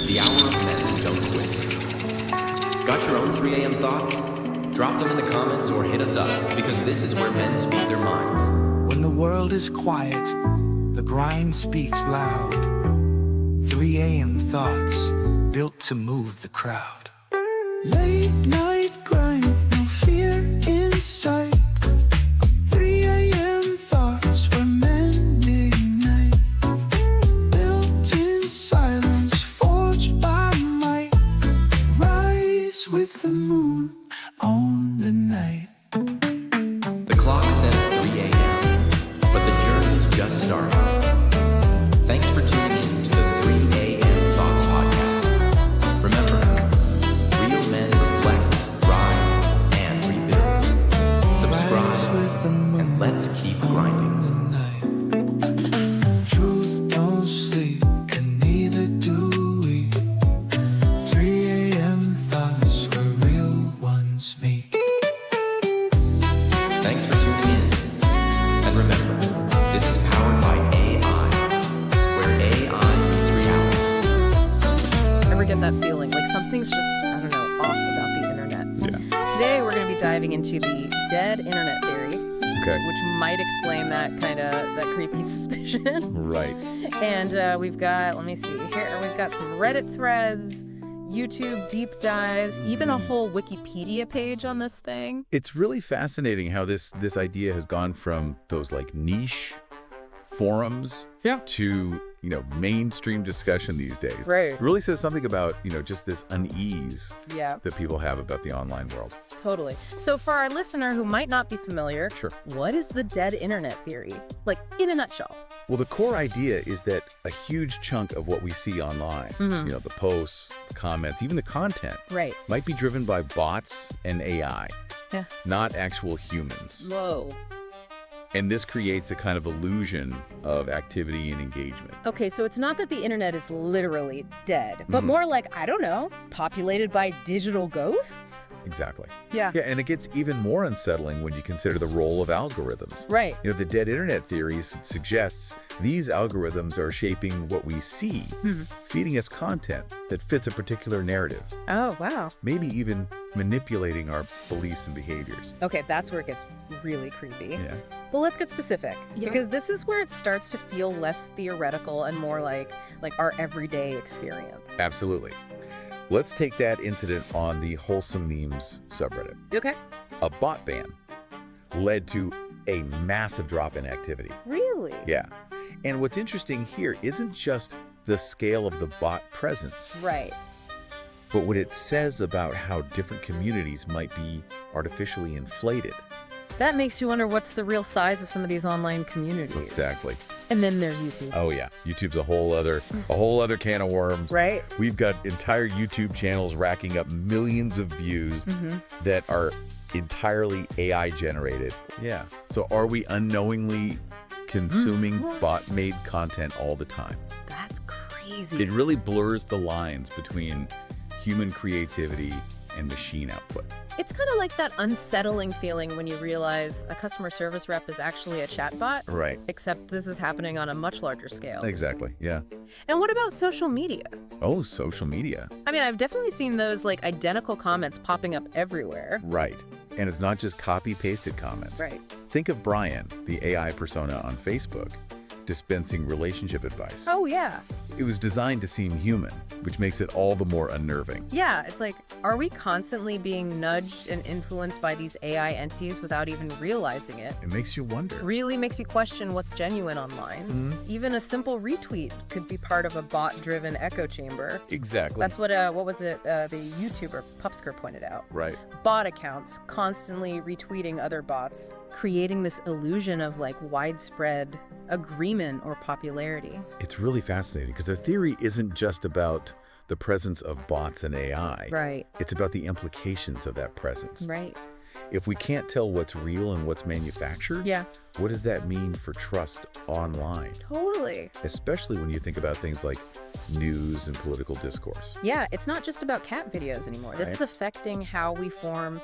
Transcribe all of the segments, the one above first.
The hour of men who don't quit. Got your own 3 a.m. thoughts? Drop them in the comments or hit us up, because this is where men speak their minds. When the world is quiet, the grind speaks loud. 3 a.m. thoughts, built to move the crowd. Late night grind, no fear in sight. 3 a.m. thoughts where men ignite. Built in silence, forged by might. Rise with the moon on the night. The clock says 3 a.m., but the journey's just starting. Thanks for tuning in to the 3 a.m. Thoughts Podcast. Remember, real men reflect, rise, and rebuild. Subscribe, and let's keep grinding. Truth don't sleep, and neither do we. 3 a.m. thoughts where real ones meet. Thanks for tuning in. And remember, this is powered by AI, where AI meets reality. Ever get that feeling like something's just, I don't know, off about the internet? Yeah. Today we're going to be diving into the dead internet theory, Okay. which might explain that kind of that creepy suspicion. Right. And we've got, let me see here, we've got some Reddit threads, YouTube deep dives, even a whole Wikipedia page on this thing. It's really fascinating how this idea has gone from those like niche forums to, mainstream discussion these days. Right. It really says something about, just this unease Yeah, that people have about the online world. totally. So for our listener who might not be familiar, Sure. what is the dead internet theory? Like, in a nutshell. Well, the core idea is that a huge chunk of what we see online, the posts, the comments, even the content, Right. might be driven by bots and AI, Yeah. not actual humans. Whoa. And this creates a kind of illusion of activity and engagement. Okay, so it's not that the internet is literally dead, but more like, I don't know, populated by digital ghosts? Exactly. Yeah. Yeah, and it gets even more unsettling when you consider the role of algorithms. Right. The dead internet theory suggests these algorithms are shaping what we see, feeding us content that fits a particular narrative, Oh, wow. maybe even manipulating our beliefs and behaviors. Okay, that's where it gets really creepy. Yeah. But let's get specific, because this is where it starts to feel less theoretical and more like our everyday experience. Absolutely. Let's take that incident on the Wholesome Memes subreddit. Okay. A bot ban led to a massive drop in activity. Really? Yeah. And what's interesting here isn't just the scale of the bot presence, Right. but what it says about how different communities might be artificially inflated. That makes you wonder what's the real size of some of these online communities. Exactly. And then there's YouTube. Oh yeah, YouTube's a whole other can of worms. Right? We've got entire YouTube channels racking up millions of views that are entirely AI generated. Yeah. So are we unknowingly consuming bot-made content all the time? That's crazy. It really blurs the lines between human creativity and machine output. It's kind of like that unsettling feeling when you realize a customer service rep is actually a chatbot. Right. Except this is happening on a much larger scale. Exactly. Yeah. And what about social media? Oh, social media. I mean, I've definitely seen those identical comments popping up everywhere. Right. And it's not just copy-pasted comments. Right. Think of Brian, the AI persona on Facebook, dispensing relationship advice. Oh, yeah. It was designed to seem human, which makes it all the more unnerving. Yeah, it's like, are we constantly being nudged and influenced by these AI entities without even realizing it? It makes you wonder. Really makes you question what's genuine online. Even a simple retweet could be part of a bot-driven echo chamber. Exactly. That's what was it, the YouTuber Pupsker pointed out. Right. Bot accounts constantly retweeting other bots, creating this illusion of widespread agreement or popularity. It's really fascinating because the theory isn't just about the presence of bots and AI. Right. It's about the implications of that presence. Right. If we can't tell what's real and what's manufactured, Yeah. what does that mean for trust online? Totally. Especially when you think about things like news and political discourse. Yeah, it's not just about cat videos anymore. This Right. is affecting how we form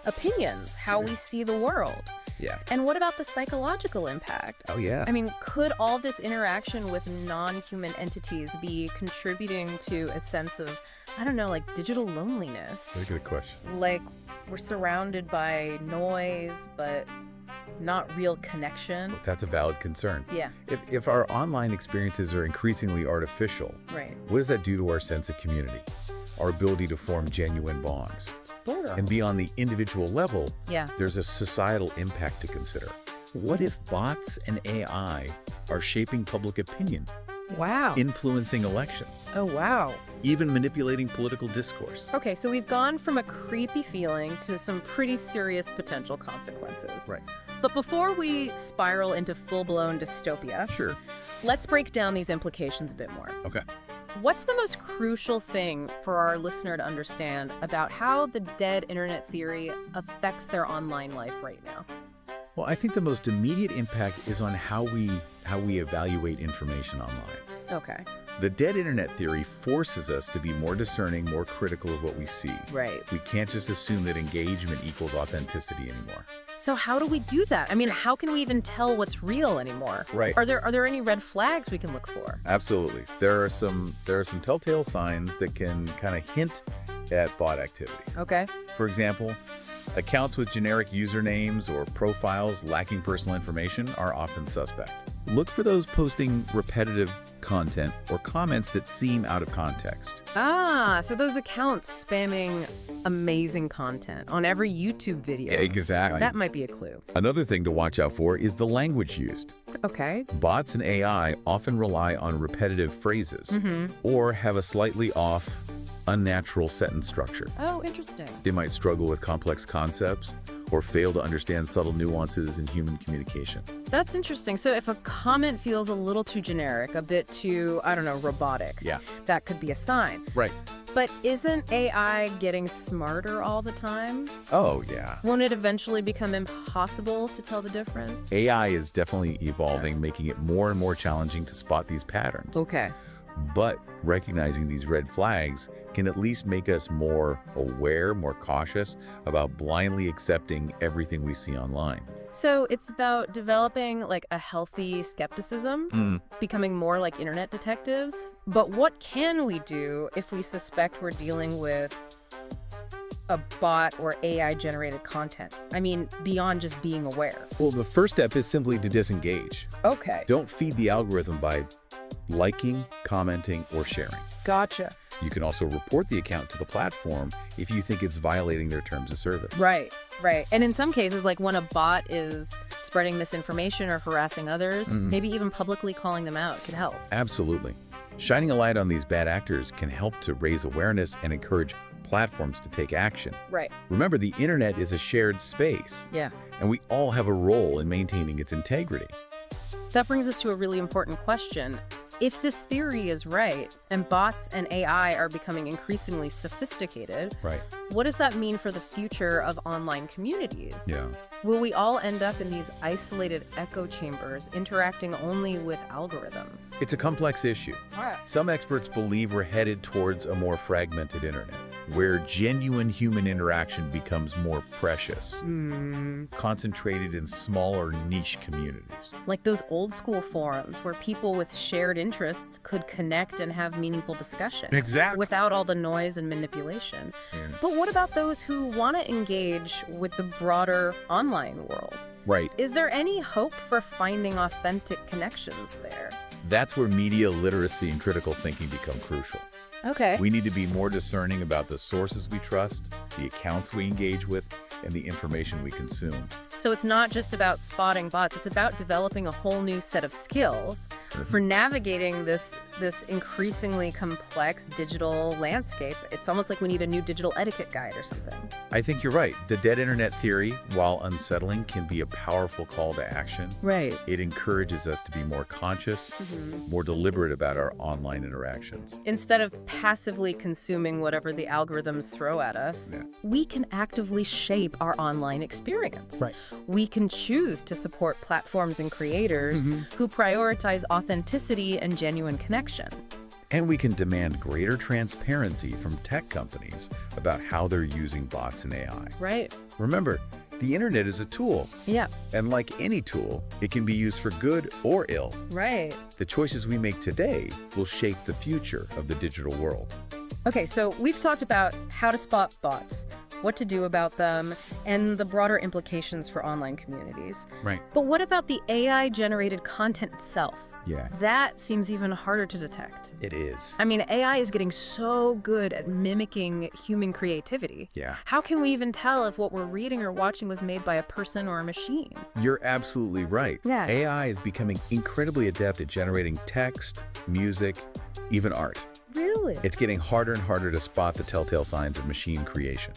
opinions, how we see the world. Yeah. And what about the psychological impact? Oh, yeah. I mean, could all this interaction with non-human entities be contributing to a sense of, I don't know, like digital loneliness? Very good question. Like we're surrounded by noise, but not real connection. That's a valid concern. Yeah. If our online experiences are increasingly artificial, Right. what does that do to our sense of community? Our ability to form genuine bonds? And beyond the individual level, Yeah. there's a societal impact to consider. What if bots and AI are shaping public opinion, Wow. influencing elections, Oh, wow. even manipulating political discourse? Okay, so we've gone from a creepy feeling to some pretty serious potential consequences. Right. But before we spiral into full-blown dystopia, Sure. let's break down these implications a bit more. Okay. What's the most crucial thing for our listener to understand about how the dead internet theory affects their online life right now? Well, I think the most immediate impact is on how we evaluate information online. Okay. The dead internet theory forces us to be more discerning, more critical of what we see. Right. We can't just assume that engagement equals authenticity anymore. So how do we do that? I mean, how can we even tell what's real anymore? Right. Are there any red flags we can look for? Absolutely. There are some telltale signs that can kind of hint at bot activity. Okay. For example, accounts with generic usernames or profiles lacking personal information are often suspect. Look for those posting repetitive content or comments that seem out of context. Ah, so those accounts spamming amazing content on every YouTube video. Exactly. That might be a clue. Another thing to watch out for is the language used. Okay. Bots and AI often rely on repetitive phrases or have a slightly off, unnatural sentence structure. Oh, interesting. They might struggle with complex concepts or fail to understand subtle nuances in human communication. That's interesting. So if a comment feels a little too generic, a bit too, I don't know, robotic, Yeah. that could be a sign. Right. But isn't AI getting smarter all the time? Oh, yeah. Won't it eventually become impossible to tell the difference? AI is definitely evolving, making it more and more challenging to spot these patterns. Okay. But recognizing these red flags can at least make us more aware, more cautious about blindly accepting everything we see online. So it's about developing like a healthy skepticism, becoming more like internet detectives. But what can we do if we suspect we're dealing with a bot or AI-generated content? I mean, beyond just being aware. Well, the first step is simply to disengage. Okay. Don't feed the algorithm by liking, commenting, or sharing. Gotcha. You can also report the account to the platform if you think it's violating their terms of service. Right, right. And in some cases, like when a bot is spreading misinformation or harassing others, maybe even publicly calling them out can help. Absolutely. Shining a light on these bad actors can help to raise awareness and encourage platforms to take action. Right. Remember, the internet is a shared space, Yeah. and we all have a role in maintaining its integrity. That brings us to a really important question. If this theory is right, and bots and AI are becoming increasingly sophisticated, Right. what does that mean for the future of online communities? Yeah. Will we all end up in these isolated echo chambers, interacting only with algorithms? It's a complex issue. Some experts believe we're headed towards a more fragmented internet, where genuine human interaction becomes more precious, concentrated in smaller niche communities. Like those old school forums where people with shared interests could connect and have meaningful discussions. Exactly. Without all the noise and manipulation. But what about those who want to engage with the broader online world? Right. Is there any hope for finding authentic connections there? That's where media literacy and critical thinking become crucial. Okay. We need to be more discerning about the sources we trust, the accounts we engage with, and the information we consume. So it's not just about spotting bots, it's about developing a whole new set of skills for navigating this increasingly complex digital landscape. It's almost like we need a new digital etiquette guide or something. I think you're right. The dead internet theory, while unsettling, can be a powerful call to action. Right. It encourages us to be more conscious, more deliberate about our online interactions. Instead of passively consuming whatever the algorithms throw at us, we can actively shape our online experience. Right. We can choose to support platforms and creators who prioritize authenticity and genuine connection. And we can demand greater transparency from tech companies about how they're using bots and AI. Right. Remember, The internet is a tool. Yeah. And like any tool, it can be used for good or ill. Right. The choices we make today will shape the future of the digital world. Okay, so we've talked about how to spot bots, what to do about them, and the broader implications for online communities. Right. But what about the AI-generated content itself? Yeah. That seems even harder to detect. It is. I mean, AI is getting so good at mimicking human creativity. Yeah. How can we even tell if what we're reading or watching was made by a person or a machine? You're absolutely right. Yeah. AI is becoming incredibly adept at generating text, music, even art. Really? It's getting harder and harder to spot the telltale signs of machine creation.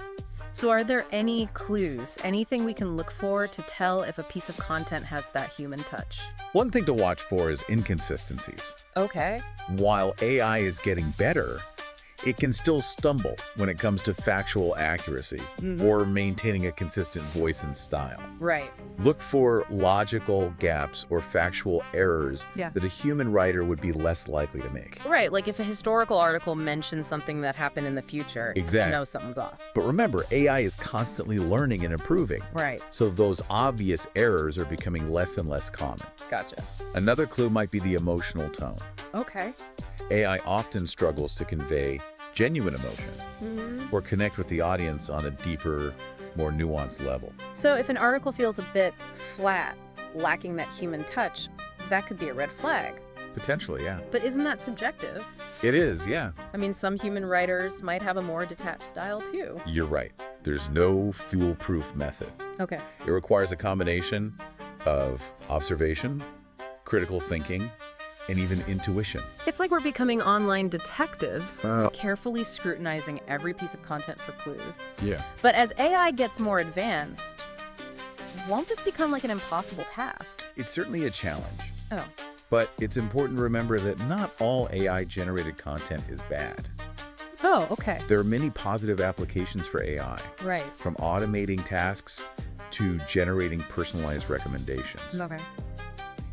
So are there any clues, anything we can look for to tell if a piece of content has that human touch? One thing to watch for is inconsistencies. Okay. While AI is getting better, it can still stumble when it comes to factual accuracy or maintaining a consistent voice and style. Right. Look for logical gaps or factual errors that a human writer would be less likely to make. Right, like if a historical article mentions something that happened in the future, Exactly. you know something's off. But remember, AI is constantly learning and improving. Right. So those obvious errors are becoming less and less common. Gotcha. Another clue might be the emotional tone. Okay. AI often struggles to convey genuine emotion or connect with the audience on a deeper, more nuanced level. So if an article feels a bit flat, lacking that human touch, that could be a red flag. Potentially, yeah. But isn't that subjective? It is, yeah. I mean, some human writers might have a more detached style too. You're right. There's no foolproof method. Okay. It requires a combination of observation, critical thinking, and even intuition. It's like we're becoming online detectives, carefully scrutinizing every piece of content for clues. Yeah. But as AI gets more advanced, won't this become like an impossible task? It's certainly a challenge. Oh. But it's important to remember that not all AI-generated content is bad. Oh, okay. There are many positive applications for AI, Right. from automating tasks to generating personalized recommendations. Okay.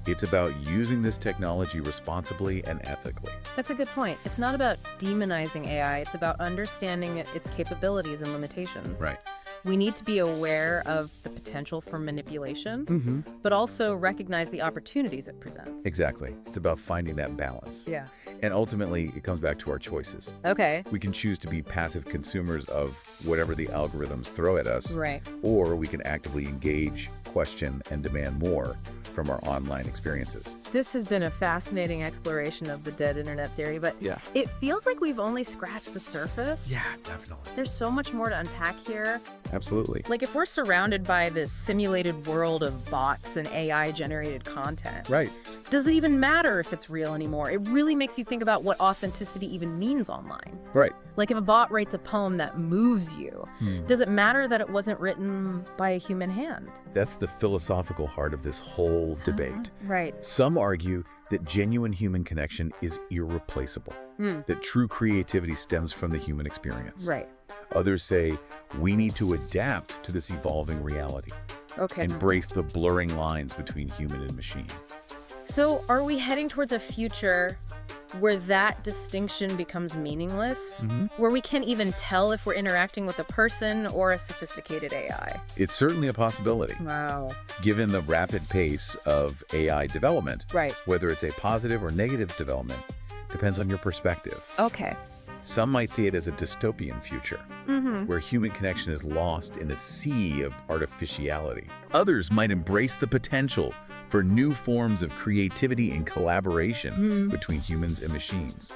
It's about using this technology responsibly and ethically. That's a good point. It's not about demonizing AI, it's about understanding its capabilities and limitations. Right. We need to be aware of the potential for manipulation, but also recognize the opportunities it presents. Exactly. It's about finding that balance. Yeah. And ultimately, it comes back to our choices. Okay. We can choose to be passive consumers of whatever the algorithms throw at us, Right. or we can actively engage, question, and demand more from our online experiences. This has been a fascinating exploration of the dead internet theory, but it feels like we've only scratched the surface. Yeah, definitely. There's so much more to unpack here. Absolutely. Like if we're surrounded by this simulated world of bots and AI-generated content, Right. does it even matter if it's real anymore? It really makes you think about what authenticity even means online. Right. Like if a bot writes a poem that moves you, does it matter that it wasn't written by a human hand? That's the philosophical heart of this whole debate. Right. Some argue that genuine human connection is irreplaceable, that true creativity stems from the human experience. Right. Others say we need to adapt to this evolving reality, Okay. embrace the blurring lines between human and machine. So are we heading towards a future where that distinction becomes meaningless? Where we can't even tell if we're interacting with a person or a sophisticated AI? It's certainly a possibility. Wow. Given the rapid pace of AI development, Right. whether it's a positive or negative development depends on your perspective. Okay. Some might see it as a dystopian future, where human connection is lost in a sea of artificiality. Others might embrace the potential for new forms of creativity and collaboration between humans and machines.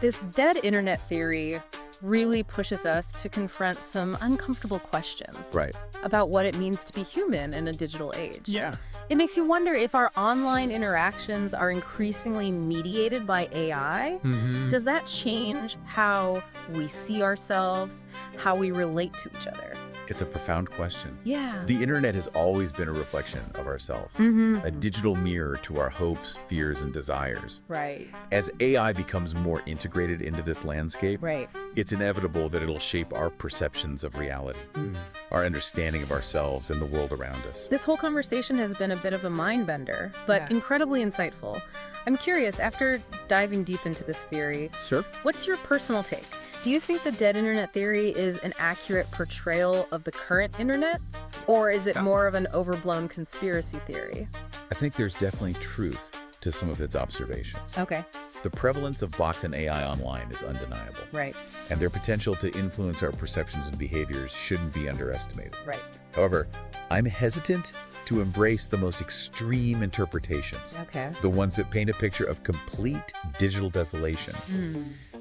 This dead internet theory really pushes us to confront some uncomfortable questions Right. about what it means to be human in a digital age. Yeah. It makes you wonder if our online interactions are increasingly mediated by AI. Does that change how we see ourselves, how we relate to each other? It's a profound question. Yeah. The internet has always been a reflection of ourselves, a digital mirror to our hopes, fears, and desires. Right. As AI becomes more integrated into this landscape, Right. it's inevitable that it'll shape our perceptions of reality, our understanding of ourselves and the world around us. This whole conversation has been a bit of a mind bender, but incredibly insightful. I'm curious, after diving deep into this theory, Sure. what's your personal take? Do you think the dead internet theory is an accurate portrayal of the current internet? Or is it more of an overblown conspiracy theory? I think there's definitely truth to some of its observations. Okay. The prevalence of bots and AI online is undeniable. Right. And their potential to influence our perceptions and behaviors shouldn't be underestimated. Right. However, I'm hesitant to embrace the most extreme interpretations. Okay. The ones that paint a picture of complete digital desolation,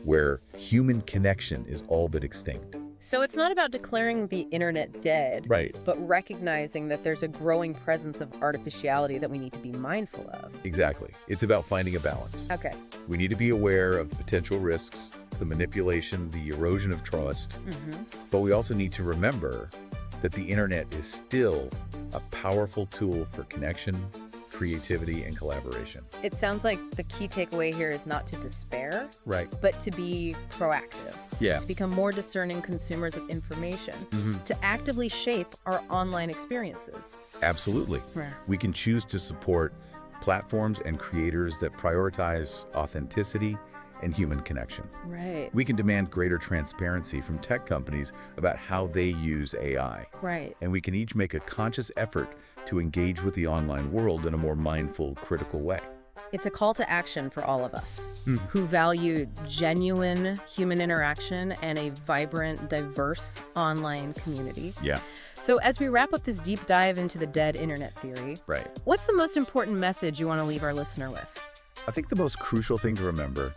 where human connection is all but extinct. So it's not about declaring the internet dead, Right. but recognizing that there's a growing presence of artificiality that we need to be mindful of. Exactly. It's about finding a balance. Okay. We need to be aware of the potential risks, the manipulation, the erosion of trust, but we also need to remember that the internet is still a powerful tool for connection, creativity, and collaboration. It sounds like the key takeaway here is not to despair, Right. but to be proactive. Yeah. To become more discerning consumers of information, to actively shape our online experiences. Absolutely. Right. We can choose to support platforms and creators that prioritize authenticity and human connection. Right. We can demand greater transparency from tech companies about how they use AI. Right. And we can each make a conscious effort to engage with the online world in a more mindful, critical way. It's a call to action for all of us who value genuine human interaction and a vibrant, diverse online community. Yeah. So as we wrap up this deep dive into the dead internet theory, Right. what's the most important message you want to leave our listener with? I think the most crucial thing to remember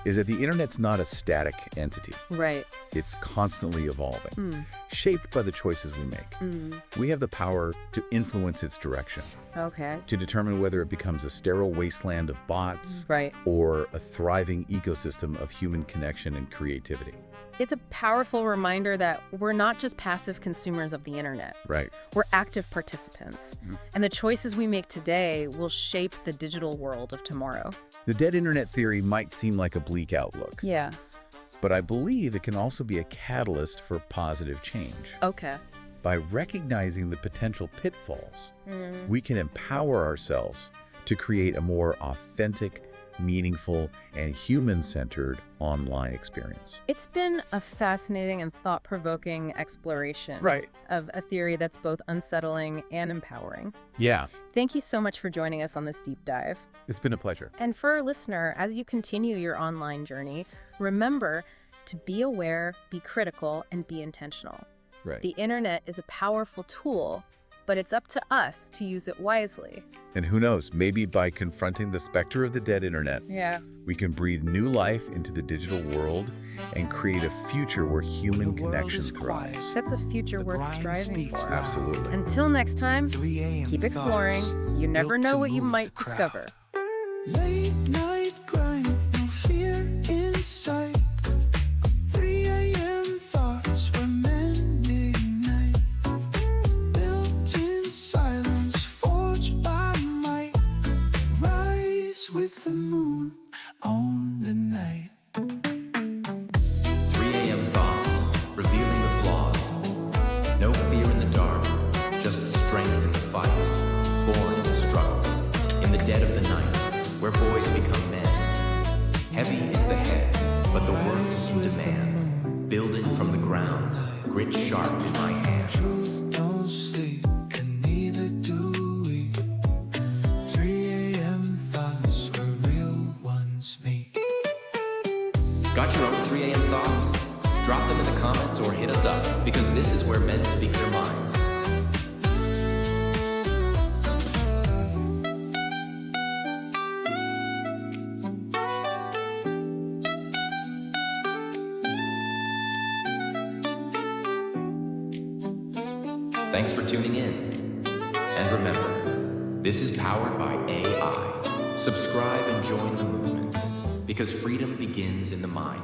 is that the internet's not a static entity. Right. It's constantly evolving, shaped by the choices we make. We have the power to influence its direction, Okay. to determine whether it becomes a sterile wasteland of bots Right. or a thriving ecosystem of human connection and creativity. It's a powerful reminder that we're not just passive consumers of the internet. Right. We're active participants. And the choices we make today will shape the digital world of tomorrow. The dead internet theory might seem like a bleak outlook, Yeah. but I believe it can also be a catalyst for positive change. Okay. By recognizing the potential pitfalls, we can empower ourselves to create a more authentic, meaningful, and human-centered online experience. It's been a fascinating and thought-provoking exploration Right. of a theory that's both unsettling and empowering. Yeah, Thank you so much for joining us on this deep dive. it's been a pleasure. And for our listener, as you continue your online journey, remember to be aware, be critical, and be intentional. Right. The internet is a powerful tool, but it's up to us to use it wisely. And who knows, maybe by confronting the specter of the dead internet, Yeah. we can breathe new life into the digital world and create a future where human The world connection is quiet. thrives. That's a future The worth grind striving speaks for. loud. Absolutely. Until next time, 3 a.m. keep exploring. thoughts You never built know to what you move might the crowd. discover. Late night grind, no fear in sight. 3 a.m. thoughts were meant to ignite. Built in silence, forged by might. Rise with the moon on the night. 3 a.m. thoughts, revealing the flaws. No fear in the dark, just strength in the fight. Born in the struggle, in the dead of the night, where boys become men. Heavy is the head, but the works demand. Building from the ground, grit sharp in my hand. Truth don't sleep, and neither do we. 3 a.m. thoughts where real ones meet. Got your own 3 a.m. thoughts? Drop them in the comments or hit us up, because this is where men speak their minds. Thanks for tuning in. And remember, this is powered by AI. Subscribe and join the movement, because freedom begins in the mind.